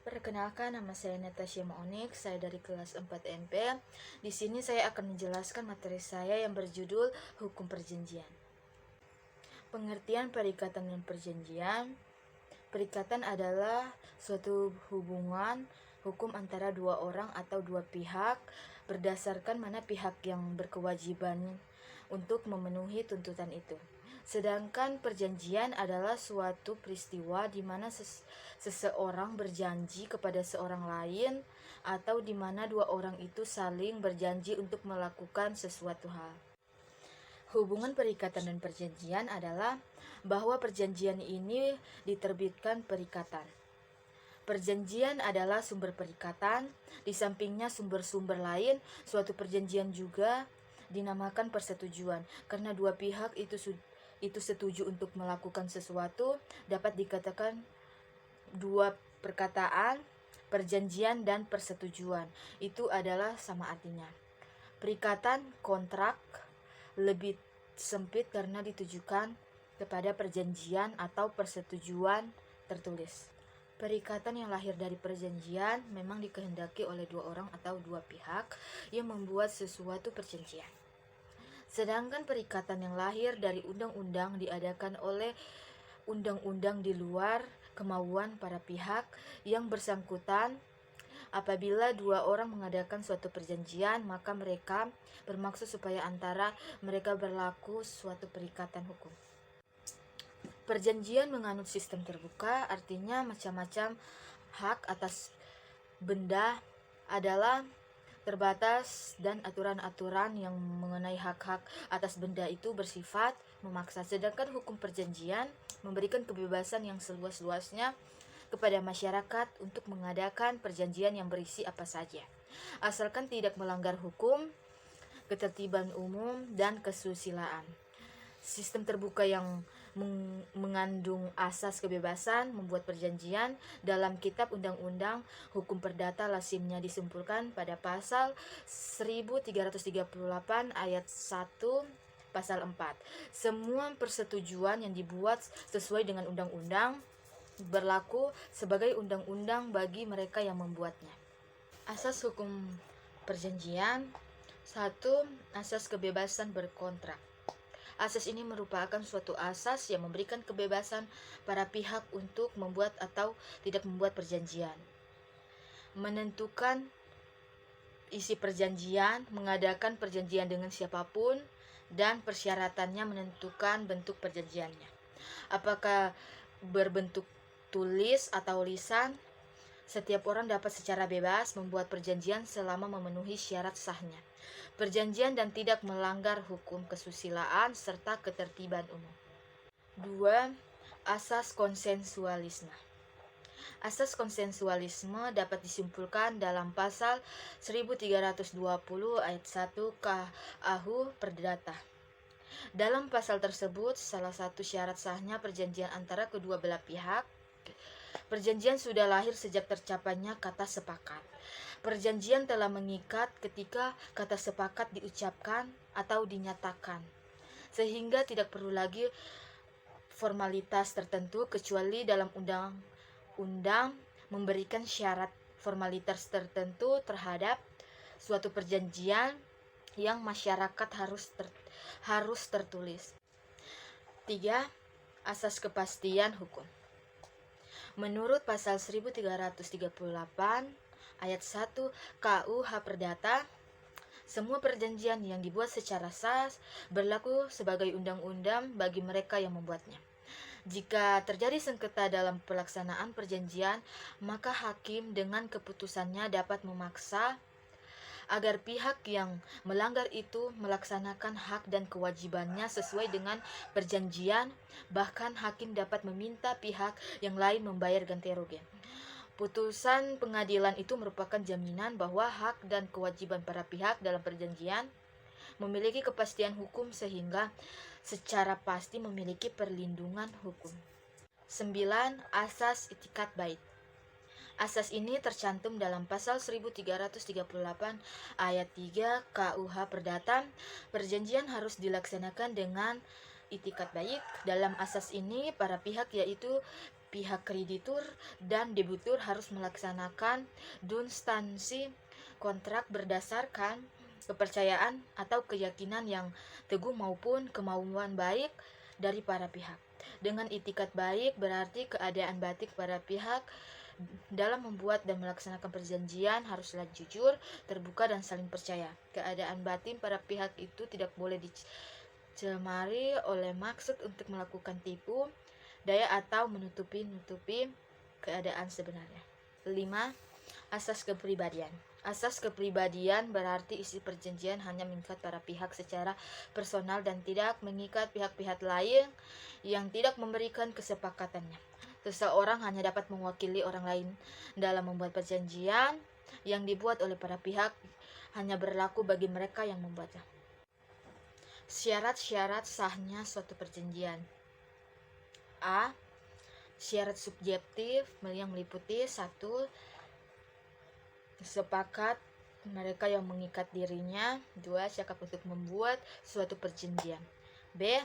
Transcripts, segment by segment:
Perkenalkan, nama saya Natasha Maonik, saya dari kelas 4 MP. Di sini saya akan menjelaskan materi saya yang berjudul Hukum Perjanjian. Pengertian perikatan dan perjanjian. Perikatan adalah suatu hubungan hukum antara dua orang atau dua pihak berdasarkan mana pihak yang berkewajiban untuk memenuhi tuntutan itu. Sedangkan perjanjian adalah suatu peristiwa di mana seseorang berjanji kepada seorang lain atau di mana dua orang itu saling berjanji untuk melakukan sesuatu hal. Hubungan perikatan dan perjanjian adalah bahwa perjanjian ini diterbitkan perikatan. Perjanjian adalah sumber perikatan, di sampingnya sumber-sumber lain, suatu perjanjian juga dinamakan persetujuan, karena dua pihak itu setuju untuk melakukan sesuatu, dapat dikatakan dua perkataan, perjanjian dan persetujuan. Itu adalah sama artinya. Perikatan, kontrak, lebih sempit karena ditujukan kepada perjanjian atau persetujuan tertulis. Perikatan yang lahir dari perjanjian memang dikehendaki oleh dua orang atau dua pihak yang membuat sesuatu perjanjian. Sedangkan perikatan yang lahir dari undang-undang diadakan oleh undang-undang di luar kemauan para pihak yang bersangkutan. Apabila dua orang mengadakan suatu perjanjian, maka mereka bermaksud supaya antara mereka berlaku suatu perikatan hukum. Perjanjian menganut sistem terbuka, artinya macam-macam hak atas benda adalah terbatas dan aturan-aturan yang mengenai hak-hak atas benda itu bersifat memaksa. Sedangkan hukum perjanjian memberikan kebebasan yang seluas-luasnya kepada masyarakat untuk mengadakan perjanjian yang berisi apa saja, asalkan tidak melanggar hukum, ketertiban umum, dan kesusilaan. Sistem terbuka yang mengandung asas kebebasan membuat perjanjian dalam Kitab Undang-Undang Hukum Perdata lazimnya disimpulkan pada pasal 1338 ayat 1 pasal 4. Semua persetujuan yang dibuat sesuai dengan undang-undang berlaku sebagai undang-undang bagi mereka yang membuatnya. Asas hukum perjanjian. 1. Asas kebebasan berkontrak. Asas ini merupakan suatu asas yang memberikan kebebasan para pihak untuk membuat atau tidak membuat perjanjian, menentukan isi perjanjian, mengadakan perjanjian dengan siapapun, dan persyaratannya menentukan bentuk perjanjiannya. Apakah berbentuk tulis atau lisan? Setiap orang dapat secara bebas membuat perjanjian selama memenuhi syarat sahnya perjanjian dan tidak melanggar hukum kesusilaan serta ketertiban umum. 2. Asas konsensualisme. Asas konsensualisme dapat disimpulkan dalam pasal 1320 ayat 1 KUH Perdata. Dalam pasal tersebut, salah satu syarat sahnya perjanjian antara kedua belah pihak. Perjanjian sudah lahir sejak tercapainya kata sepakat. Perjanjian telah mengikat ketika kata sepakat diucapkan atau dinyatakan, sehingga tidak perlu lagi formalitas tertentu kecuali dalam undang-undang memberikan syarat formalitas tertentu terhadap suatu perjanjian yang masyarakat harus tertulis. 3. Asas kepastian hukum. Menurut pasal 1338 ayat 1 KUH Perdata, semua perjanjian yang dibuat secara sah berlaku sebagai undang-undang bagi mereka yang membuatnya. Jika terjadi sengketa dalam pelaksanaan perjanjian, maka hakim dengan keputusannya dapat memaksa agar pihak yang melanggar itu melaksanakan hak dan kewajibannya sesuai dengan perjanjian. Bahkan hakim dapat meminta pihak yang lain membayar ganti rugi. Putusan pengadilan itu merupakan jaminan bahwa hak dan kewajiban para pihak dalam perjanjian memiliki kepastian hukum sehingga secara pasti memiliki perlindungan hukum. 9. Asas itikat bait. Asas ini tercantum dalam pasal 1338 ayat 3 KUH Perdata. Perjanjian harus dilaksanakan dengan itikat baik. Dalam asas ini, para pihak yaitu pihak kreditur dan debitur harus melaksanakan substansi kontrak berdasarkan kepercayaan atau keyakinan yang teguh maupun kemauan baik dari para pihak. Dengan itikat baik berarti keadaan batin para pihak dalam membuat dan melaksanakan perjanjian haruslah jujur, terbuka, dan saling percaya. Keadaan batin para pihak itu tidak boleh dicemari oleh maksud untuk melakukan tipu daya atau menutupi keadaan sebenarnya. 5. Asas kepribadian. Asas kepribadian berarti isi perjanjian hanya mengikat para pihak secara personal dan tidak mengikat pihak-pihak lain yang tidak memberikan kesepakatannya. Seseorang hanya dapat mewakili orang lain dalam membuat perjanjian yang dibuat oleh para pihak hanya berlaku bagi mereka yang membuatnya. Syarat-syarat sahnya suatu perjanjian. A. Syarat subjektif yang meliputi 1. Sepakat mereka yang mengikat dirinya. 2. Cakap untuk membuat suatu perjanjian. B.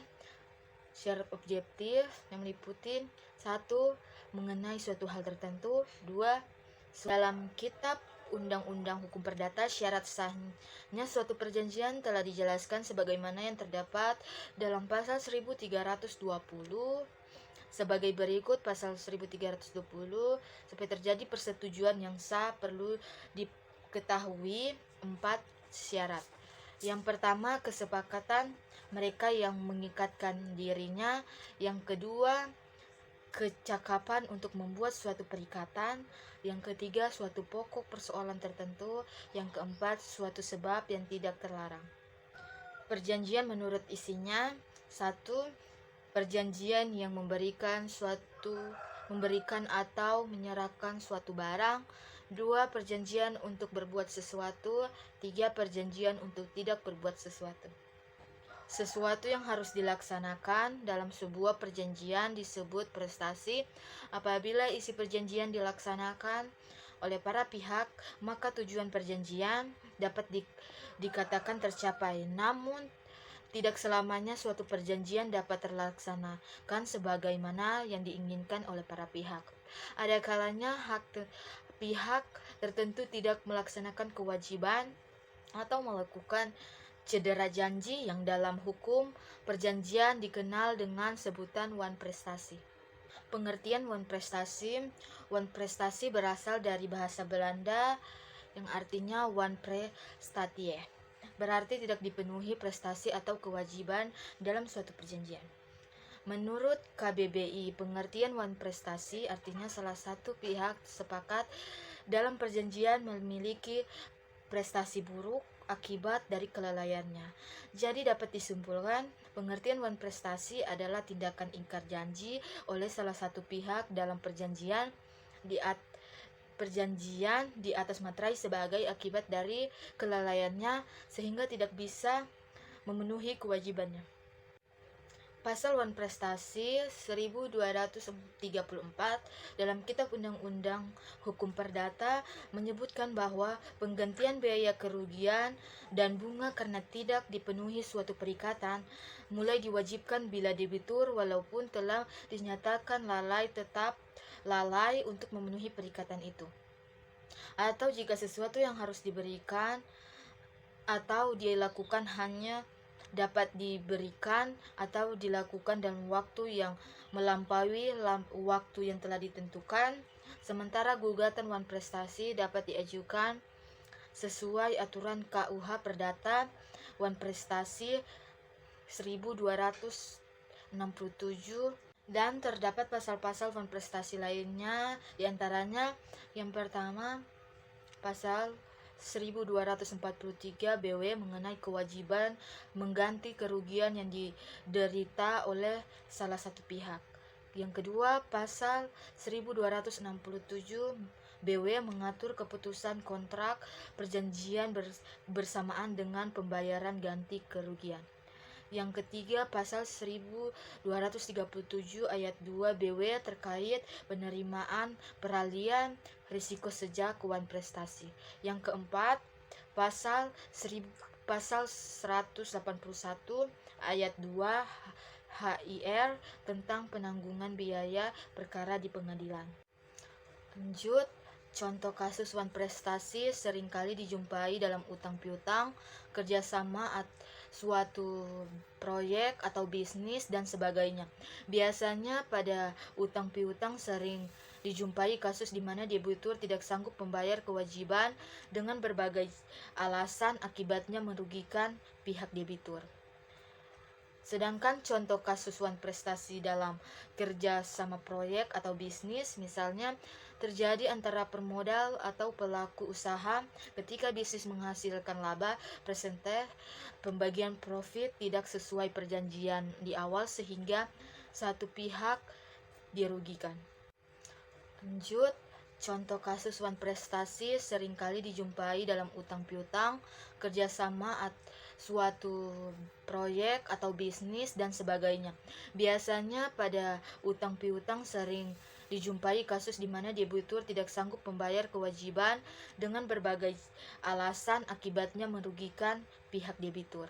Syarat objektif yang meliputi 1. Mengenai suatu hal tertentu. 2. Dalam kitab Undang-Undang Hukum Perdata, syarat sahnya suatu perjanjian telah dijelaskan sebagaimana yang terdapat dalam pasal 1320 sebagai berikut. Pasal 1320, supaya terjadi persetujuan yang sah perlu diketahui 4 syarat. Yang pertama, kesepakatan mereka yang mengikatkan dirinya. Yang kedua, kecakapan untuk membuat suatu perikatan. Yang ketiga, suatu pokok persoalan tertentu. Yang keempat, suatu sebab yang tidak terlarang. Perjanjian menurut isinya. 1. Perjanjian yang memberikan atau menyerahkan suatu barang. 2. Perjanjian untuk berbuat sesuatu. 3. Perjanjian untuk tidak berbuat sesuatu. Sesuatu yang harus dilaksanakan dalam sebuah perjanjian disebut prestasi. Apabila isi perjanjian dilaksanakan oleh para pihak, maka tujuan perjanjian dapat dikatakan tercapai. Namun, tidak selamanya suatu perjanjian dapat terlaksanakan sebagaimana yang diinginkan oleh para pihak. Ada kalanya pihak tertentu tidak melaksanakan kewajiban atau melakukan cedera janji yang dalam hukum perjanjian dikenal dengan sebutan wanprestasi. Pengertian wanprestasi berasal dari bahasa Belanda yang artinya wanprestatie, berarti tidak dipenuhi prestasi atau kewajiban dalam suatu perjanjian. Menurut KBBI, pengertian wanprestasi artinya salah satu pihak sepakat dalam perjanjian memiliki prestasi buruk akibat dari kelalaiannya. Jadi dapat disimpulkan, pengertian wanprestasi adalah tindakan ingkar janji oleh salah satu pihak dalam perjanjian di atas materai sebagai akibat dari kelalaiannya sehingga tidak bisa memenuhi kewajibannya. Pasal wanprestasi 1234 dalam Kitab Undang-Undang Hukum Perdata menyebutkan bahwa penggantian biaya kerugian dan bunga karena tidak dipenuhi suatu perikatan mulai diwajibkan bila debitur walaupun telah dinyatakan lalai tetap lalai untuk memenuhi perikatan itu. Atau jika sesuatu yang harus diberikan atau dilakukan hanya dapat diberikan atau dilakukan dalam waktu yang melampaui waktu yang telah ditentukan, sementara gugatan wanprestasi dapat diajukan sesuai aturan KUH Perdata Wanprestasi 1267 dan terdapat pasal-pasal wanprestasi lainnya, diantaranya yang pertama pasal 1243 BW mengenai kewajiban mengganti kerugian yang diderita oleh salah satu pihak. Yang kedua, pasal 1267 BW mengatur keputusan kontrak perjanjian bersamaan dengan pembayaran ganti kerugian. Yang ketiga, pasal 1237 ayat 2 BW terkait penerimaan peralihan risiko sejak wanprestasi. Yang keempat, pasal 181 ayat 2 HIR tentang penanggungan biaya perkara di pengadilan. Lanjut, contoh kasus wan prestasi seringkali dijumpai dalam utang piutang, kerjasama suatu proyek atau bisnis dan sebagainya. Biasanya pada utang piutang sering dijumpai kasus di mana debitur tidak sanggup membayar kewajiban dengan berbagai alasan, akibatnya merugikan pihak debitur. Sedangkan contoh kasus wan prestasi dalam kerja sama proyek atau bisnis, misalnya terjadi antara pemodal atau pelaku usaha ketika bisnis menghasilkan laba, persentase pembagian profit tidak sesuai perjanjian di awal sehingga satu pihak dirugikan. Lanjut, contoh kasus wan prestasi seringkali dijumpai dalam utang piutang, kerjasama suatu proyek atau bisnis dan sebagainya. Biasanya pada utang piutang sering dijumpai kasus di mana debitur tidak sanggup membayar kewajiban dengan berbagai alasan, akibatnya merugikan pihak debitur.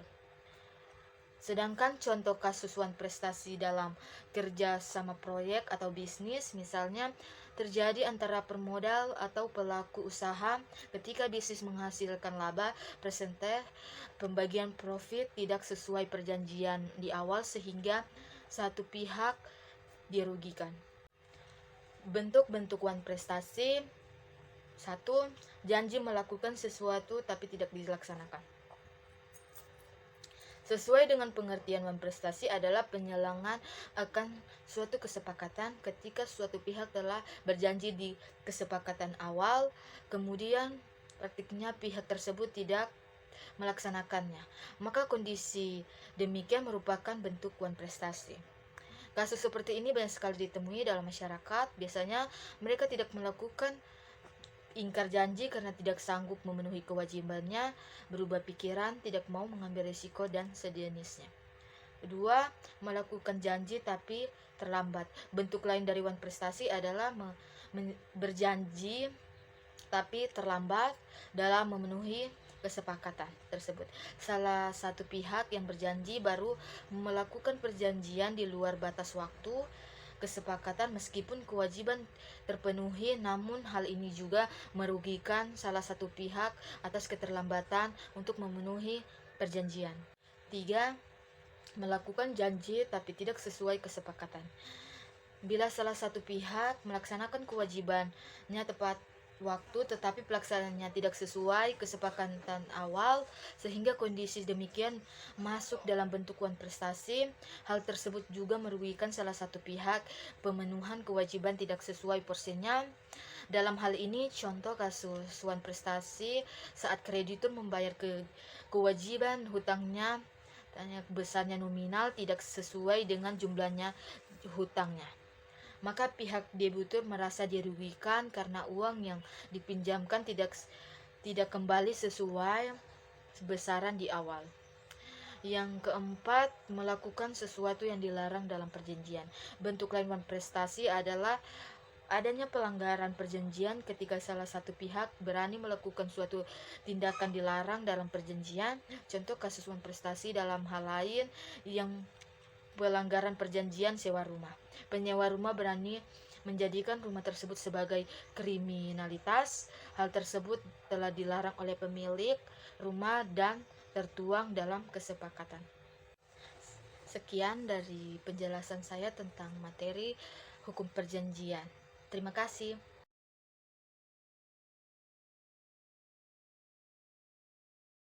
Sedangkan contoh kasus wan prestasi dalam kerja sama proyek atau bisnis, misalnya terjadi antara pemodal atau pelaku usaha ketika bisnis menghasilkan laba, persentase pembagian profit tidak sesuai perjanjian di awal sehingga satu pihak dirugikan. Bentuk-bentuk wan prestasi: 1. Janji melakukan sesuatu tapi tidak dilaksanakan. Sesuai dengan pengertian wan prestasi adalah penyelangan akan suatu kesepakatan ketika suatu pihak telah berjanji di kesepakatan awal, kemudian praktiknya pihak tersebut tidak melaksanakannya. Maka kondisi demikian merupakan bentuk wan prestasi. Kasus seperti ini banyak sekali ditemui dalam masyarakat. Biasanya mereka tidak melakukan ingkar janji karena tidak sanggup memenuhi kewajibannya, berubah pikiran, tidak mau mengambil risiko, dan sejenisnya. 2. Melakukan janji tapi terlambat. Bentuk lain dari wan prestasi adalah berjanji tapi terlambat dalam memenuhi kesepakatan tersebut. Salah satu pihak yang berjanji baru melakukan perjanjian di luar batas waktu kesepakatan meskipun kewajiban terpenuhi, namun hal ini juga merugikan salah satu pihak atas keterlambatan untuk memenuhi perjanjian. 3. Melakukan janji tapi tidak sesuai kesepakatan. Bila salah satu pihak melaksanakan kewajibannya tepat waktu tetapi pelaksanaannya tidak sesuai kesepakatan awal sehingga kondisi demikian masuk dalam bentuk wan prestasi, hal tersebut juga merugikan salah satu pihak, pemenuhan kewajiban tidak sesuai porsinya. Dalam hal ini contoh kasus wan prestasi saat kreditur membayar kewajiban hutangnya besarnya nominal tidak sesuai dengan jumlahnya hutangnya. Maka pihak debitur merasa dirugikan karena uang yang dipinjamkan tidak kembali sesuai besaran di awal. Yang keempat, melakukan sesuatu yang dilarang dalam perjanjian. Bentuk lain wan prestasi adalah adanya pelanggaran perjanjian ketika salah satu pihak berani melakukan suatu tindakan dilarang dalam perjanjian. Contoh kasus wan prestasi dalam hal lain yang pelanggaran perjanjian sewa rumah. Penyewa rumah berani menjadikan rumah tersebut sebagai kriminalitas. Hal tersebut telah dilarang oleh pemilik rumah dan tertuang dalam kesepakatan. Sekian dari penjelasan saya tentang materi hukum perjanjian. Terima kasih.